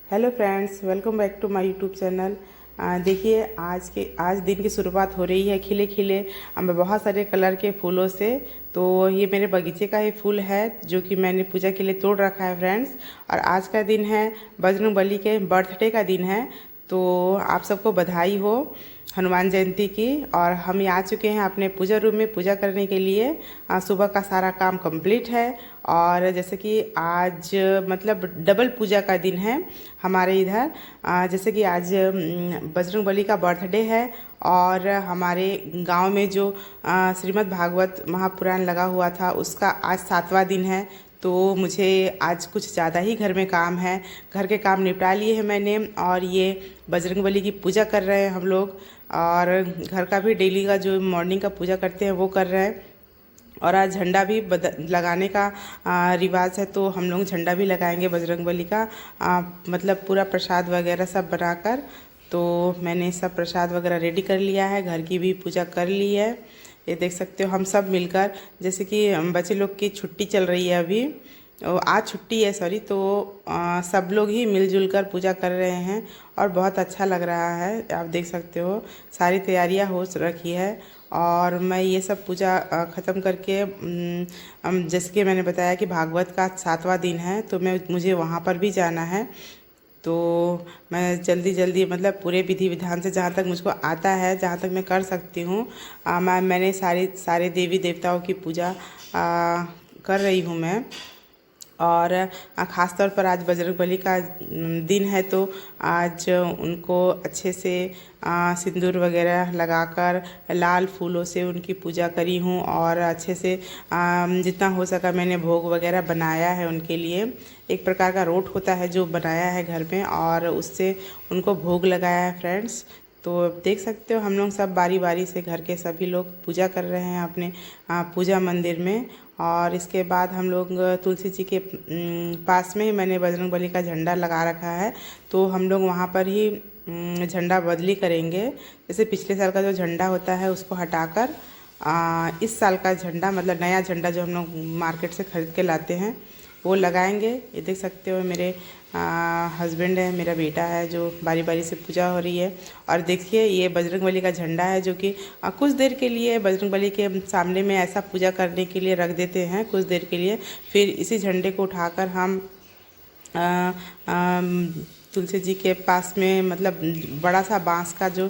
Hello friends, welcome back to my YouTube channel. देखिए आज दिन की शुरुआत हो रही है खिले खिले बहुत सारे कलर के फूलों से। तो ये मेरे बगीचे का ही फूल है जो कि मैंने पूजा के लिए तोड़ रखा है फ्रेंड्स। और आज का दिन है बजरंगबली के बर्थडे का दिन है। तो आप सबको बधाई हो हनुमान जयंती की। और हम आ चुके हैं अपने पूजा रूम में पूजा करने के लिए। सुबह का सारा काम कंप्लीट है। और जैसे कि आज मतलब डबल पूजा का दिन है हमारे इधर। जैसे कि आज बजरंगबली का बर्थडे है और हमारे गांव में जो श्रीमद् भागवत महापुराण लगा हुआ था उसका आज 7वां दिन है। तो मुझे आज कुछ ज़्यादा ही घर में काम है। घर के काम निपटा लिए हैं मैंने और ये बजरंगबली की पूजा कर रहे हैं हम लोग। और घर का भी डेली का जो मॉर्निंग का पूजा करते हैं वो कर रहे हैं। और आज झंडा भी लगाने का रिवाज है तो हम लोग झंडा भी लगाएंगे बजरंगबली का। मतलब पूरा प्रसाद वगैरह सब बनाकर। तो मैंने सब प्रसाद वगैरह रेडी कर लिया है, घर की भी पूजा कर ली है। ये देख सकते हो हम सब मिलकर, जैसे कि बच्चे लोग की छुट्टी चल रही है अभी, आज छुट्टी है सॉरी। तो सब लोग ही मिलजुल कर पूजा कर रहे हैं और बहुत अच्छा लग रहा है। आप देख सकते हो सारी तैयारियां हो रखी है। और मैं ये सब पूजा ख़त्म करके जैसे कि मैंने बताया कि भागवत का 7वां दिन है तो मुझे वहाँ पर भी जाना है। तो मैं जल्दी जल्दी मतलब पूरे विधि विधान से जहाँ तक मुझको आता है, जहाँ तक मैं कर सकती हूँ, मैंने सारे देवी देवताओं की पूजा कर रही हूँ मैं। और ख़ास तौर पर आज बजरंगबली का दिन है तो आज उनको अच्छे से सिंदूर वगैरह लगाकर लाल फूलों से उनकी पूजा करी हूँ। और अच्छे से जितना हो सका मैंने भोग वगैरह बनाया है उनके लिए। एक प्रकार का रोट होता है जो बनाया है घर में और उससे उनको भोग लगाया है फ्रेंड्स। तो देख सकते हो हम लोग सब बारी बारी से घर के सभी लोग पूजा कर रहे हैं अपने पूजा मंदिर में। और इसके बाद हम लोग तुलसी जी के पास में ही मैंने बजरंगबली का झंडा लगा रखा है तो हम लोग वहाँ पर ही झंडा बदली करेंगे। जैसे पिछले साल का जो झंडा होता है उसको हटाकर इस साल का झंडा मतलब नया झंडा जो हम लोग मार्केट से ख़रीद के लाते हैं वो लगाएंगे। ये देख सकते हो मेरे हस्बैंड है, मेरा बेटा है जो बारी बारी से पूजा हो रही है। और देखिए ये बजरंगबली का झंडा है जो कि कुछ देर के लिए बजरंगबली के सामने में ऐसा पूजा करने के लिए रख देते हैं कुछ देर के लिए। फिर इसी झंडे को उठाकर हम तुलसी जी के पास में मतलब बड़ा सा बांस का जो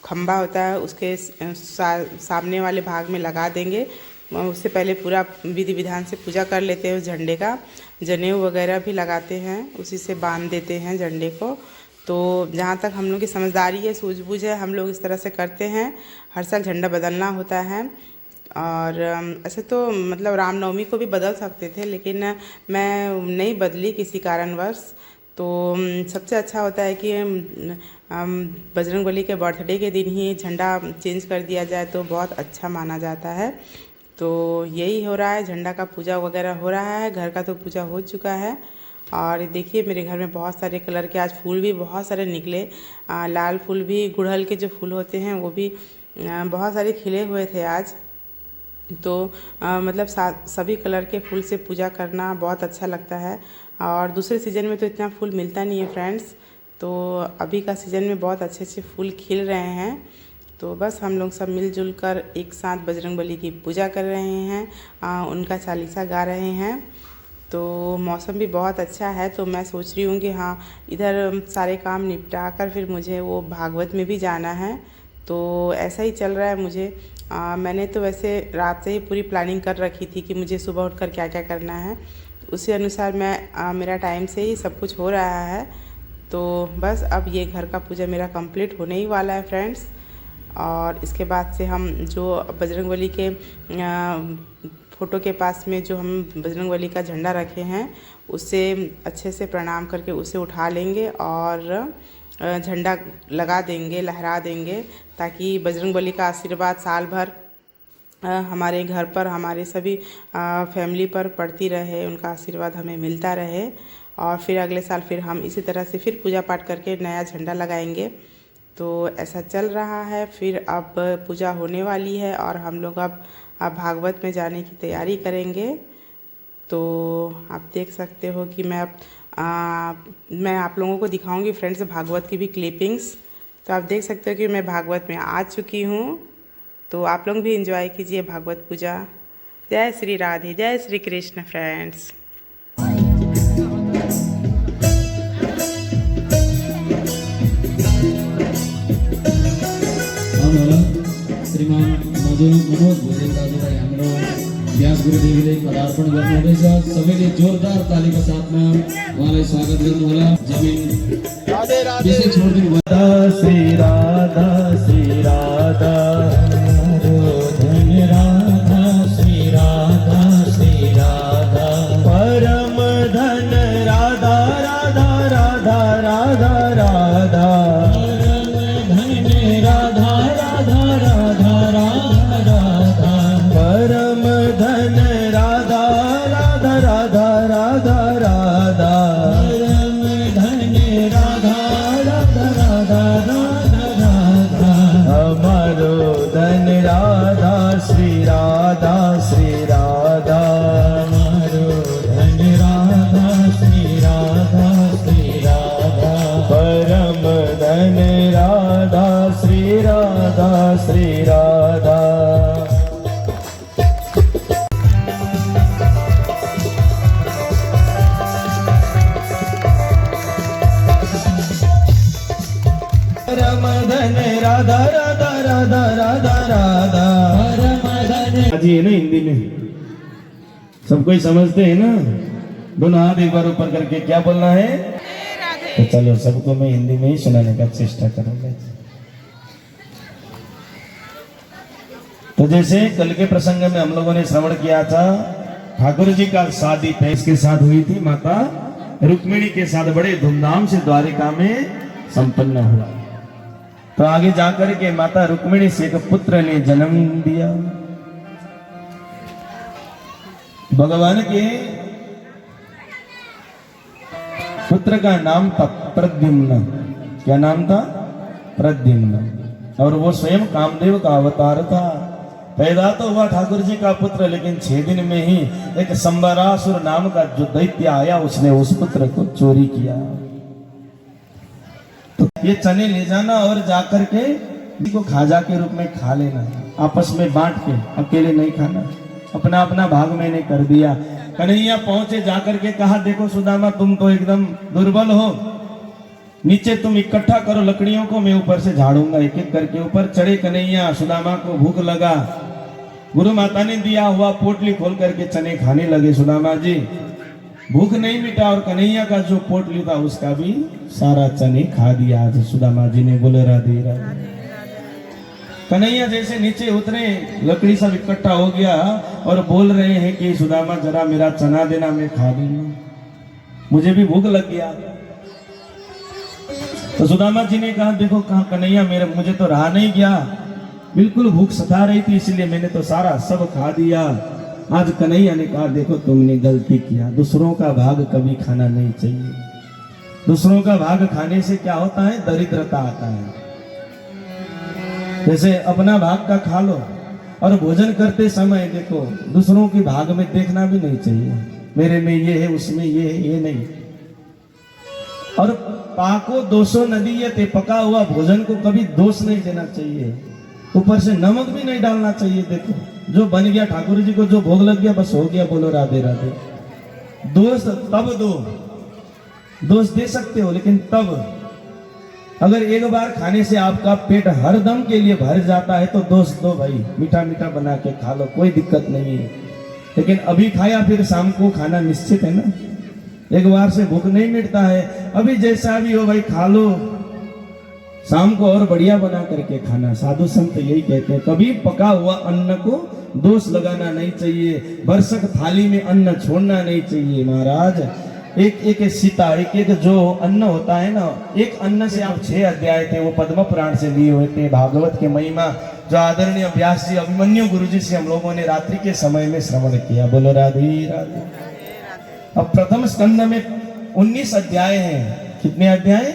खम्बा होता है उसके सामने वाले भाग में लगा देंगे। उससे पहले पूरा विधि विधान से पूजा कर लेते हैं उस झंडे का। जनेऊ वगैरह भी लगाते हैं, उसी से बांध देते हैं झंडे को। तो जहाँ तक हम लोग की समझदारी है सूझबूझ है हम लोग इस तरह से करते हैं। हर साल झंडा बदलना होता है। और ऐसे तो मतलब रामनवमी को भी बदल सकते थे लेकिन मैं नहीं बदली किसी कारणवश। तो सबसे अच्छा होता है कि बजरंगबली के बर्थडे के दिन ही झंडा चेंज कर दिया जाए तो बहुत अच्छा माना जाता है। तो यही हो रहा है, झंडा का पूजा वगैरह हो रहा है। घर का तो पूजा हो चुका है। और देखिए मेरे घर में बहुत सारे कलर के आज फूल भी बहुत सारे निकले। लाल फूल भी, गुड़हल के जो फूल होते हैं वो भी बहुत सारे खिले हुए थे आज। तो मतलब सभी कलर के फूल से पूजा करना बहुत अच्छा लगता है। और दूसरे सीज़न में तो इतना फूल मिलता नहीं है फ्रेंड्स। तो अभी का सीज़न में बहुत अच्छे अच्छे फूल खिल रहे हैं। तो बस हम लोग सब मिलजुल कर एक साथ बजरंगबली की पूजा कर रहे हैं, उनका चालीसा गा रहे हैं। तो मौसम भी बहुत अच्छा है तो मैं सोच रही हूँ कि हाँ इधर सारे काम निपटा कर फिर मुझे वो भागवत में भी जाना है। तो ऐसा ही चल रहा है मुझे। मैंने तो वैसे रात से ही पूरी प्लानिंग कर रखी थी कि मुझे सुबह उठकर क्या क्या करना है। उसी अनुसार मेरा टाइम से ही सब कुछ हो रहा है। तो बस अब ये घर का पूजा मेरा कंप्लीट होने ही वाला है फ्रेंड्स। और इसके बाद से हम जो बजरंगबली के फ़ोटो के पास में जो हम बजरंगबली का झंडा रखे हैं उससे अच्छे से प्रणाम करके उसे उठा लेंगे और झंडा लगा देंगे, लहरा देंगे, ताकि बजरंगबली का आशीर्वाद साल भर हमारे घर पर हमारे सभी फैमिली पर पड़ती रहे, उनका आशीर्वाद हमें मिलता रहे। और फिर अगले साल फिर हम इसी तरह से फिर पूजा पाठ करके नया झंडा लगाएंगे। तो ऐसा चल रहा है। फिर अब पूजा होने वाली है और हम लोग अब भागवत में जाने की तैयारी करेंगे। तो आप देख सकते हो कि मैं अब मैं आप लोगों को दिखाऊंगी फ्रेंड्स भागवत की भी क्लिपिंग्स। तो आप देख सकते हो कि मैं भागवत में आ चुकी हूँ। तो आप लोग भी एंजॉय कीजिए भागवत पूजा। जय श्री राधे, जय श्री कृष्ण फ्रेंड्स। श्रीमान मनोज भोजेन्द्रजी हाम्रो व्यास गुरुदेवले पदार्पण गर्नुहुँदैछ। सबैले जोरदार तालीको साथमा उहाँलाई स्वागत गर्नुहोला। जमिन राधे राधे विषय छोडिदिनु भयो। श्री राधा श्री राधा धन राधा श्री राधा श्री राधा परम धन राधा राधा राधा राधा राधा परम धन राधा राधा राधा राधा राधा परम धन राधा राधा राधा राधा राधा परम धन राधा राधा राधा राधा राधा हमारो धन राधा श्री राधा श्री राधा हमारो धन राधा श्री राधा श्री राधा परम धन राधा श्री राधा श्री राधा धन राधा राधा राधा राधा राधा आज ये ना हिंदी में सब कोई समझते हैं ना। दोनों हाथ एक बार ऊपर करके क्या बोलना है। तो चलो सबको मैं हिंदी में ही सुनाने का चेष्टा करूंगा। तो जैसे कल के प्रसंग में हम लोगों ने श्रवण किया था, ठाकुर जी का शादी पैस के साथ हुई थी, माता रुक्मिणी के साथ बड़े धूमधाम से द्वारिका में संपन्न हुआ। तो आगे जाकर के माता रुक्मिणी से एक पुत्र ने जन्म दिया। भगवान के पुत्र का नाम था प्रद्युम्न। क्या नाम था? प्रद्युम्न। और वो स्वयं कामदेव का अवतार था। पैदा तो हुआ ठाकुर जी का पुत्र, लेकिन 6 दिन में ही एक संबरासुर नाम का जो दैत्य आया, उसने उस पुत्र को चोरी किया। तो ये चने ले जाना और जाकर के को खाजा के रूप में खा लेना, आपस में बांट के, अकेले नहीं खाना। अपना अपना भाग मैंने कर दिया। कन्हैया पहुंचे, जाकर के कहा, देखो सुदामा तुम तो एकदम दुर्बल हो, नीचे तुम इकट्ठा करो लकड़ियों को, मैं ऊपर से झाड़ूंगा। एक एक करके ऊपर चढ़े कन्हैया। सुदामा को भूख लगा, गुरु माता ने दिया हुआ पोटली खोल करके चने खाने लगे। सुदामा जी भूख नहीं मिटा और कन्हैया का जो पोटली था उसका भी सारा चने खा दिया। आज सुदामा जी ने बोले राधे राधे। कन्हैया जैसे नीचे उतरे, लकड़ी सब इकट्ठा हो गया और बोल रहे हैं कि सुदामा जरा मेरा चना देना, मैं खा लूंगा, मुझे भी भूख लग गया। तो सुदामा जी ने कहा, देखो कहा कन्हैया, मुझे तो रहा नहीं गया, बिल्कुल भूख सता रही थी, इसलिए मैंने तो सारा सब खा दिया। आज कन्हैया ने कहा, देखो तुमने गलती किया, दूसरों का भाग कभी खाना नहीं चाहिए। दूसरों का भाग खाने से क्या होता है? दरिद्रता आता है। जैसे अपना भाग का खा लो, और भोजन करते समय देखो दूसरों के भाग में देखना भी नहीं चाहिए, मेरे में ये है, उसमें ये है, ये नहीं। और पाको दोषो नदीयते, पका हुआ भोजन को कभी दोष नहीं देना चाहिए, ऊपर से नमक भी नहीं डालना चाहिए। देखो जो बन गया, ठाकुर जी को जो भोग लग गया, बस हो गया, बोलो राधे राधे। दोष तब दो, दोष दे सकते हो, लेकिन तब अगर एक बार खाने से आपका पेट हर दम के लिए भर जाता है तो दोष दो भाई, मीठा मीठा बना के खा लो, कोई दिक्कत नहीं है। लेकिन अभी खाया फिर शाम को खाना निश्चित है ना, एक बार से भूख नहीं मिटता है। अभी जैसा भी हो भाई खा लो, शाम को और बढ़िया बना करके खाना। साधु संत यही कहते हैं, कभी पका हुआ अन्न को दोष लगाना नहीं चाहिए, भरसक थाली में अन्न छोड़ना नहीं चाहिए। महाराज एक एक सीता, एक एक जो अन्न होता है ना, एक अन्न से आप 6 अध्याय थे वो पद्म पुराण से लिए हुए थे, भागवत के महिमा जो आदरणीय व्यास जी अभिमन्यु गुरु जी से हम लोगों ने रात्रि के समय में श्रवण किया। बोलो राधे राधे। अब प्रथम स्कंद में 19 अध्याय हैं। कितने अध्याय?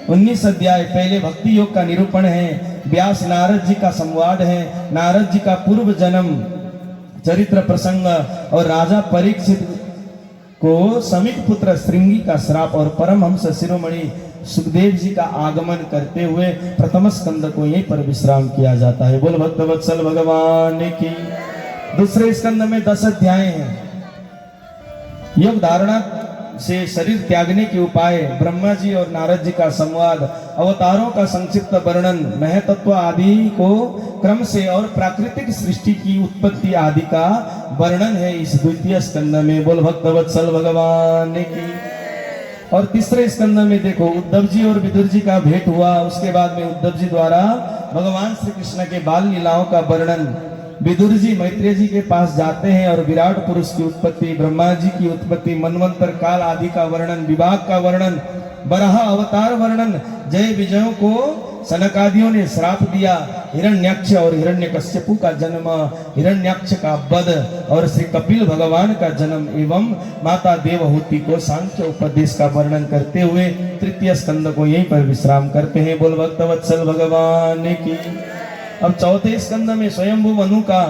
19 अध्याय। पहले भक्ति योग का निरूपण है, व्यास नारद जी का संवाद है, नारद जी का पूर्व जन्म चरित्र प्रसंग और राजा परीक्षित को समित पुत्र श्रृंगी का श्राप और परमहंस शिरोमणि सुखदेव जी का आगमन करते हुए प्रथम स्कंद को यहीं पर विश्राम किया जाता है। बोल भक्तवत्सल भगवान की। दूसरे स्कंद में 10 अध्याय हैं। योग धारणा से शरीर त्यागने के उपाय, ब्रह्मा जी और नारद जी का संवाद, अवतारों का संक्षिप्त वर्णन, महतत्व आदि को क्रम से और प्राकृतिक सृष्टि की उत्पत्ति आदि का वर्णन है इस द्वितीय स्कंद में। बोल भक्तवत्सल भगवान की। और तीसरे स्कंद में देखो उद्धव जी और विदुर जी का भेंट हुआ। उसके बाद में उद्धव जी द्वारा भगवान श्री कृष्ण के बाल लीलाओं का वर्णन। विदुर जी मैत्रेय जी के पास जाते हैं और विराट पुरुष की उत्पत्ति, ब्रह्मा जी की उत्पत्ति, मनवंतर काल आदि का वर्णन, विभाग का वर्णन, बराह अवतार वर्णन, जय विजयों को सनकादियों ने श्राप दिया, हिरण्याक्ष और हिरण्यकश्यपु का जन्म, हिरण्याक्ष का वध और श्री कपिल भगवान का जन्म एवं माता देवहूति को सांख्य उपदेश का वर्णन करते हुए तृतीय स्कंद को यहीं पर विश्राम करते हैं। बोल भक्तवत्सल भगवान की। अब चौथे स्कंद में स्वयंभू मनु का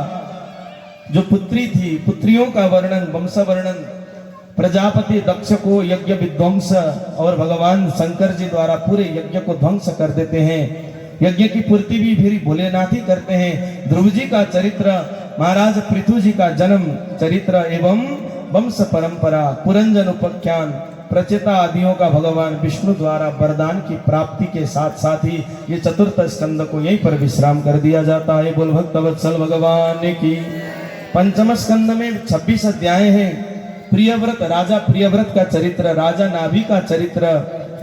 जो पुत्री थी, पुत्रियों का वर्णन, वंश वर्णन, प्रजापति दक्ष को यज्ञ विध्वंस और भगवान शंकर जी द्वारा पूरे यज्ञ को ध्वंस कर देते हैं। यज्ञ की पूर्ति भी फिर भोलेनाथ ही करते हैं। ध्रुव जी का चरित्र, महाराज पृथु जी का जन्म चरित्र एवं वंश परंपरा, पुरंजन उपाख्यान, प्रचेता आदियों का भगवान विष्णु द्वारा वरदान की प्राप्ति के साथ साथ ही ये चतुर्थ स्कंद को यहीं पर विश्राम कर दिया जाता है। बोल भक्तवत्सल भगवान की। पंचम स्कंद में 26 अध्याय हैं। प्रियव्रत, राजा प्रियव्रत का चरित्र, राजा नाभि का चरित्र,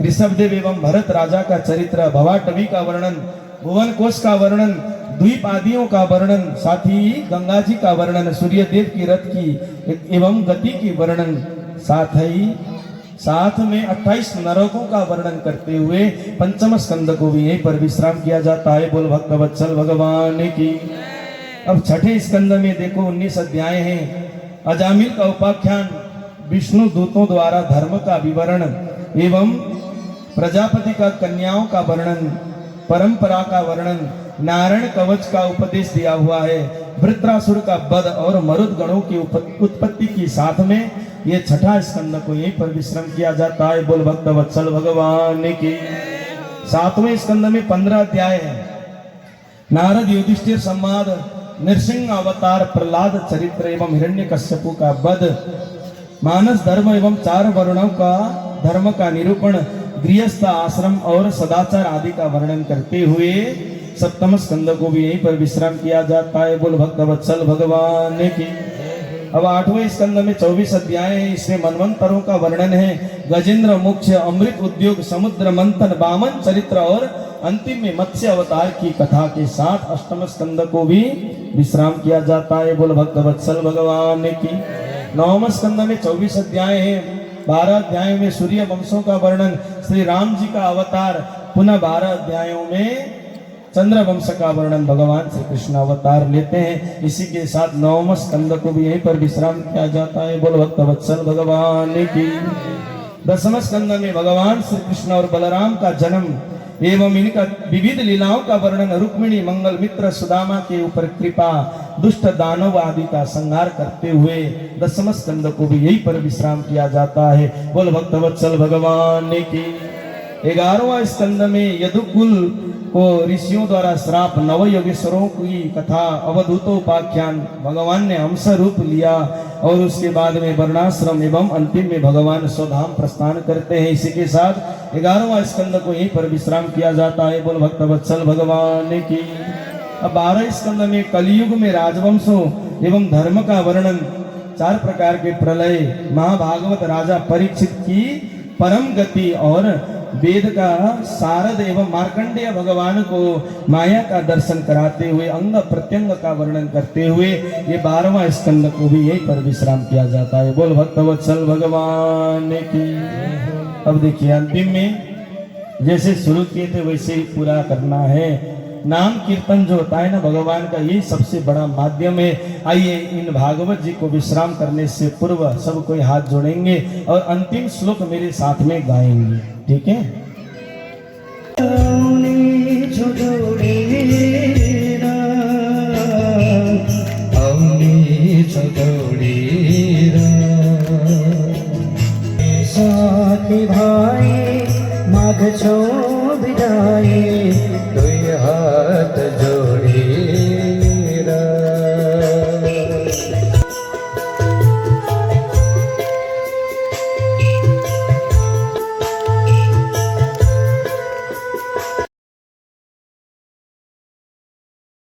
ऋषभदेव एवं भरत राजा का चरित्र, भवाटवी का वर्णन, भुवन कोश का वर्णन, द्वीप आदियों का वर्णन, साथ ही गंगा जी का वर्णन, सूर्यदेव की रथ की एवं गति की वर्णन, साथ में 28 नरकों का वर्णन करते हुए पंचम स्कंद को भी यहीं पर विश्राम किया जाता है। बोल भक्तवत्सल भगवान की। अब छठे स्कंद में देखो 19 अध्याय हैं। अजामिल का उपाख्यान, विष्णु दूतों द्वारा धर्म का विवरण एवं प्रजापति का कन्याओं का वर्णन, परंपरा का वर्णन, नारायण कवच का उपदेश दिया हुआ है, वृत्रासुर का वध और मरुद गणों की उत्पत्ति की साथ में ये छठा स्कंद को यहीं पर विश्राम किया जाता है। बोल भक्तवत्सल भगवान की। सातवें स्कंद में 15 अध्याय है। नारद युधिष्ठिर संवाद, नृसिंह अवतार, प्रहलाद चरित्र एवं हिरण्यकश्यपु का वध, मानस धर्म एवं 4 वर्णों का धर्म का निरूपण, गृहस्थ आश्रम और सदाचार आदि का वर्णन करते हुए सप्तम स्कंद को भी यहीं पर विश्राम किया जाता है। बोल भक्तवत्सल भगवान की। अब 8वें स्कंद में 24 अध्याय है। इसमें मनवंतरों का वर्णन है, गजेंद्र मोक्ष, अमृत उद्योग, समुद्र मंथन, वामन चरित्र और अंतिम में मत्स्य अवतार की कथा के साथ अष्टम स्कंद को भी विश्राम किया जाता है। बोल भक्तवत्सल भगवान की। 9वें स्कंद में 24 अध्याय है। 12 अध्यायों में सूर्य वंशों का वर्णन, श्री राम जी का अवतार, पुनः 12 अध्यायों में चंद्र वंश का वर्णन, भगवान श्री कृष्ण अवतार लेते हैं। इसी के साथ 9वें स्कंद को भी यहीं पर विश्राम किया जाता है। बोल भक्तवत्सल भगवान की। 10वें स्कंद में भगवान श्री कृष्ण और बलराम का जन्म एवं इनका विविध लीलाओं का वर्णन, रुक्मिणी, मंगल मित्र, सुदामा के ऊपर कृपा, दुष्ट दानव आदि का संहार करते हुए 10वें स्कंद को भी यहीं पर विश्राम किया जाता है। बोल भक्तवत्सल भगवान की। 11वां स्कंद में यदुकुल को ऋषियों द्वारा श्राप, नव योगेश्वरों की कथा, अवधूतोपाख्यान, भगवान ने हंस रूप लिया और उसके बाद में वर्णाश्रम एवं अंतिम में भगवान स्वधाम प्रस्थान करते हैं। इसी के साथ 11वां स्कंद को यहीं पर विश्राम किया जाता है। बोल भक्तवत्सल भगवान की। अब 12 स्कंद में कलियुग में राजवंशों एवं धर्म का वर्णन, 4 प्रकार के प्रलय, महाभागवत राजा परीक्षित की परम गति और वेद का सारद एवं मार्कंडेय भगवान को माया का दर्शन कराते हुए अंग प्रत्यंग का वर्णन करते हुए ये 12वां स्कंद को भी यहीं पर विश्राम किया जाता है। बोल भक्तवत्सल भगवान की। अब देखिए अंतिम में जैसे शुरू किए थे वैसे ही पूरा करना है। नाम कीर्तन जो होता है ना भगवान का, यही सबसे बड़ा माध्यम है। आइए इन भागवत जी को विश्राम करने से पूर्व सब कोई हाथ जोड़ेंगे और अंतिम श्लोक मेरे साथ में गाएंगे, ठीक है। सखी भाई माघ छो विदाई